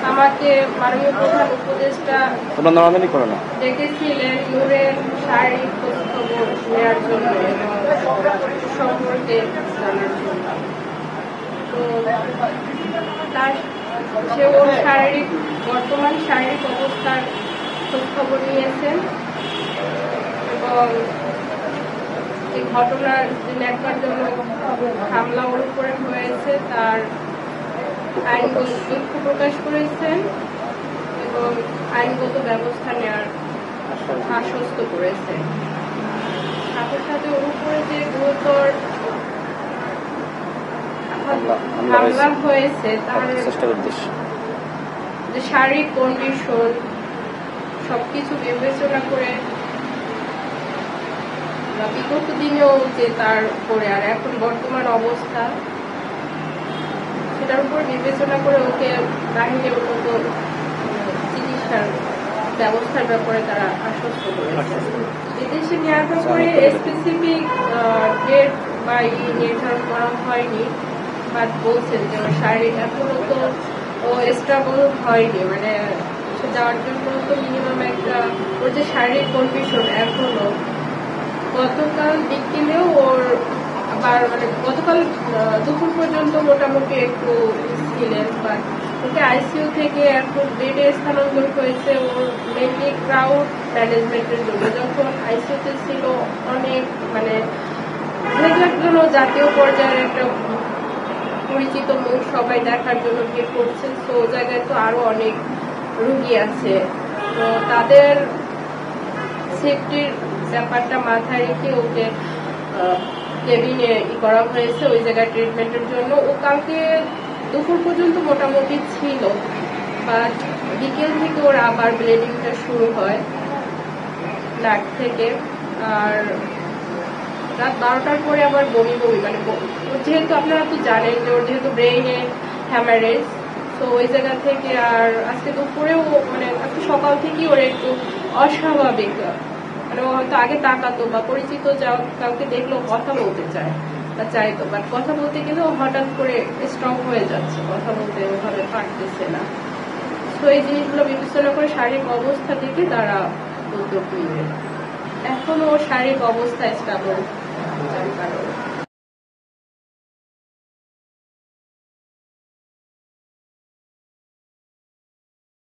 আমাকে মাননীয় প্রধান উপদেষ্টা ডেকেছিলেন নূরের শারীরিক খোঁজখবর নেওয়ার জন্য সম্পর্কে জানার জন্য। তো তার সে ওর বর্তমান শারীরিক অবস্থার খোঁজখবর নিয়েছেন এবং এই ঘটনার যে ন্যাক্কারজনক হামলা ওর উপরে হয়েছে তার আইনগত দুঃখ প্রকাশ করেছেন এবং আইনগত ব্যবস্থা নেওয়ার আশ্বস্ত করেছেন। সাথে সাথে ওর উপরে যে গুরুতর হামলা হয়েছে তার যে শারীরিক কন্ডিশন সবকিছু বিবেচনা করে বিগত দিনেও যে তার উপরে আর এখন বর্তমান অবস্থা সেটার উপর বিবেচনা করে ওকে বাহিরে উন্নত চিকিৎসার ব্যবস্থার ব্যাপারে তারা আশ্বস্ত করেছে। বিদেশে নেওয়ার ব্যাপারে স্পেসিফিক ডেট বা নির্ধারণ করা হয়নি, বাট বলছেন যে শারীরিক এখনো তো ও স্ট্রাগল হয়নি, মানে যাওয়ার জন্য তো মিনিমাম একটা ওর যে শারীরিক কন্ডিশন এখনো গতকাল বিকেলেও ওর আবার মানে গতকাল দুপুর পর্যন্ত মোটামুটি একটু ছিলেন, বাট ওকে আইসিইউ থেকে এখন বেডে স্থানান্তর হয়েছে ওর মেনলি ক্রাউড ম্যানেজমেন্টের জন্য। যখন আইসিইউতে ছিল অনেক মানে জন্য জাতীয় পর্যায়ের একটা পরিচিত মুখ সবাই দেখার জন্য ভিড় করছে, তো ও জায়গায় তো আরো অনেক রুগী আছে, তো তাদের সেফটির ব্যাপারটা মাথায় রেখে ওকে কেবিনে করা হয়েছে ওই জায়গায় ট্রিটমেন্টের জন্য। ও কালকে দুপুর পর্যন্ত মোটামুটি ছিল, বাট বিকেল থেকে ওর আবার ব্লিডিংটা শুরু হয় নাক থেকে, আর রাত 12টার পরে আবার বমি বমি মানে যেহেতু আপনারা তো জানেন যে ওর যেহেতু ব্রেইনে হ্যামারেজ, তো ওই জায়গা থেকে আর আজকে দুপুরেও মানে আজকে সকাল থেকেই ওর একটু অস্বাভাবিক মানে ও হয়তো আগে তাকাতো বা পরিচিত কাউকে দেখলেও কথা বলতে চায় বা চাইতো, বাট কথা বলতে গেলেও হঠাৎ করে স্ট্রং হয়ে যাচ্ছে, কথা বলতে ওভাবে পারতেছে না। তো এই জিনিসগুলো বিবেচনা করে শারীরিক অবস্থা থেকে তারা উদ্যোগ নিবে। এখনো শারীরিক অবস্থা স্টেবল, যার কারণে